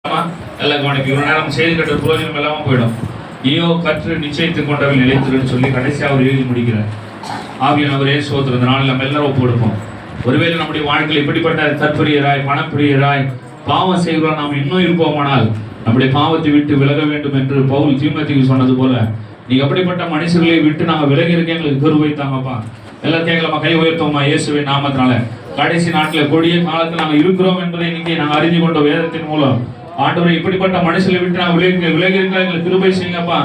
எல்லாம் கவனிக்கும். இவ்வளவு நேரம் செய்தி கட்டுற புரோஜனம் இல்லாம போயிடும். ஈயோ கற்று நிச்சயித்துக் கொண்டவள் நிலைத்திருன்னு சொல்லி கடைசி அவர் எழுதி முடிக்கிறார். ஆவியானவரே சோதர இந்த நாளில் நம்ம எல்லாரும் ஒப்பு கொடுப்போம். ஒருவேளை நம்முடைய வாழ்க்கையில் இப்படிப்பட்ட தற்பிரியராய் பணப்பிரியராய் பாவம் செய்கிறோம் நாம் இன்னும் இருப்போமானால் நம்முடைய பாவத்தை விட்டு விலக வேண்டும் என்று பவுல் தீமோத்தேயுவுக்கு சொன்னது போல நீங்க அப்படிப்பட்ட மனுஷர்களை விட்டு நாங்கள் விலகி இருக்க எங்களுக்கு கிருபை தாங்கப்பா. எல்லாம் கேட்கலாமா? கை உயர்த்தோமா? இயேசுவின் நாமத்தினால கடைசி நாட்டில் கொடிய காலத்தில் நாங்கள் இருக்கிறோம் என்பதை நீங்க நாங்கள் அறிந்து கொண்ட வேதத்தின் மூலம் ஆண்டவரை இப்படிப்பட்ட மனுஷனை விட்டு நான் விலகி இருக்க எங்களுக்கு கிருபை செய்யுங்கப்பா.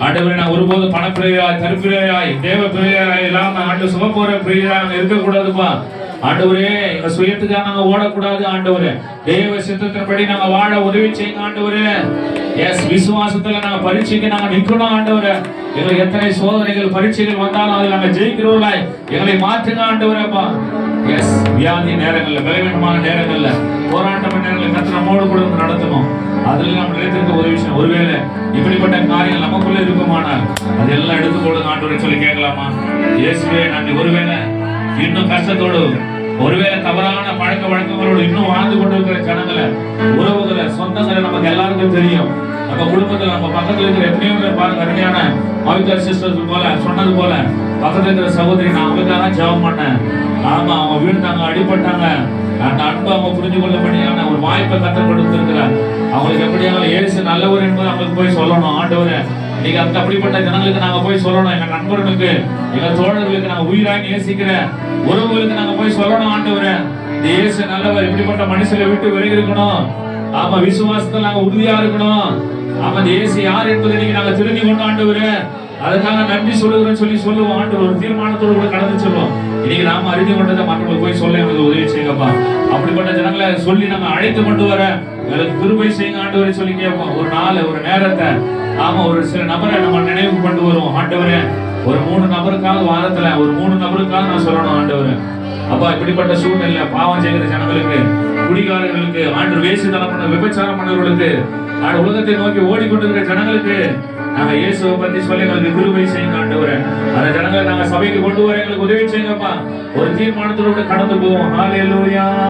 ஆண்டவரை நான் ஒருபோது பணப்பிரியராய் தற்பிரியராய் தேவ பிரியராய் எல்லாம் ஆண்டு சுமப்போற பிரியராய் இருக்கக்கூடாதுப்பா. ஆண்டவரே எங்க சுயத்துக்காக நாங்க ஓடக்கூடாது. ஆண்டவரே தேவ சித்தத்தின்படி நாங்க வாழ உதவி செய்யுங்க ஆண்டவரே. எஸ் விசுவாசத்துல நாங்க பரீட்சைக்கு நாங்க நிக்கணும் ஆண்டவரே. எங்களுக்கு எத்தனை சோதனைகள் பரீட்சைகள் வந்தாலும் அதில் நாங்க ஜெயிக்கிறோம்லாய் எங்களை மாற்றுங்க ஆண்டவரேப்பா. எஸ் வியாதி நேரங்கள்ல பலவீனமான நேரங்கள்ல போராட்டம் நேரங்களில் கர்த்தர் நம்மோடு கூட நடத்தணும். அதுல நம்ம நிலைத்திருக்க உதவி செய்யணும். ஒருவேளை இப்படிப்பட்ட காரியங்கள் நமக்குள்ள இருக்குமானால் அதெல்லாம் எடுத்து போடுங்க ஆண்டவரை சொல்லி கேட்கலாமா? இயேசுவே நான் ஒருவேளை இன்னும் கஷ்டத்தோடு ஒருவேளை தவறான பழக்க வழக்கங்களோடு இன்னும் வாழ்ந்து கொண்டிருக்கிற ஜனங்களை உறவுகளை சொந்தங்களை நமக்கு எல்லாருக்கும் தெரியும். நம்ம குடும்பத்துல நம்ம பக்கத்துல இருக்கிற எத்தனையோ பேர் பாருங்க. அருமையான மாவிக்கார் சிஸ்டர்ஸ் போல சொன்னது போல பக்கத்துல இருக்கிற சகோதரி நான் அவங்களுக்காக ஜெபம் பண்ணேன். ஆமா அவங்க வீழ்ந்தாங்க, அடிபட்டாங்க. அந்த அன்பு அவங்க புரிஞ்சு கொள்ளபடியான ஒரு வாய்ப்பை கற்றுக் கொடுத்திருக்கிறார். அவங்களுக்கு எப்படியாக இயேசு நல்லவர் என்பதை அவங்களுக்கு போய் சொல்லணும். ஆண்டவரே நீங்க அந்த அப்படிப்பட்ட ஜனங்களுக்கு நாங்க போய் சொல்லணும். எங்க நண்பர்களுக்கு எங்க தோழர்களுக்கு நாங்க உயிராய் நேசிக்கிற உறவுகளுக்கு நாங்க போய் சொல்லணும். ஆண்டவரே இயேசு நல்லவர், இப்படிப்பட்ட மனுஷனை விட்டு விலகி இருக்கணும். ஆமா விசுவாசத்துல நாங்க உறுதியா இருக்கணும். ஆமா இயேசு யார் என்பதை நீங்க நாங்க தெரிஞ்சு கொண்டு ஆண்டவரே அதுக்காக நன்றி சொல்லுகிறேன்னு சொல்லி சொல்லுவோம். ஆண்டவர் ஒரு தீர்மானத்தோடு கூட கடந்து சொல்லுவோம். இன்னைக்கு நாம அறிந்து கொண்டதை மற்றவங்களுக்கு போய் சொல்ல எங்களுக்கு உதவி செய்யுங்கப்பா. அப்படிப்பட்ட ஜனங்களை சொல்லி நாங்க அழைத்து கொண்டு வர எங்களுக்கு கிருபை செய்யுங்க ஆண்டவரை சொல்லி கேட்போம். ஒரு நாள் ஒரு நேரத்தை ஆமா ஒரு சில நபரை நம்ம நினைவு கொண்டு வருவோம். ஆண்டவரே ஒரு 3 நபருக்காக வாரத்துல ஒரு 3 நபருக்காக நான் சொல்லணும். ஆண்டவரே அப்பா இப்படிப்பட்ட சூழ்நிலை பாவம் செய்கிற ஜனங்களுக்கு, குடிகாரர்களுக்கு, ஆண்டு வேசித்தனம் பண்ண விபச்சாரம் பண்ணவர்களுக்கு, உலகத்தை நோக்கி ஓடிக்கொண்டிருக்கிற ஜனங்களுக்கு நாங்க இயேசுவை பத்தி சொல்லி எங்களுக்கு கிருபை செய்யுங்க ஆண்டவரே. அந்த ஜனங்களை நாங்க சபைக்கு கொண்டு வர எங்களுக்கு உதவி செய்யுங்கப்பா. ஒரு தீர்மானத்தோடு கடந்து போவோம். ஹல்லேலூயா.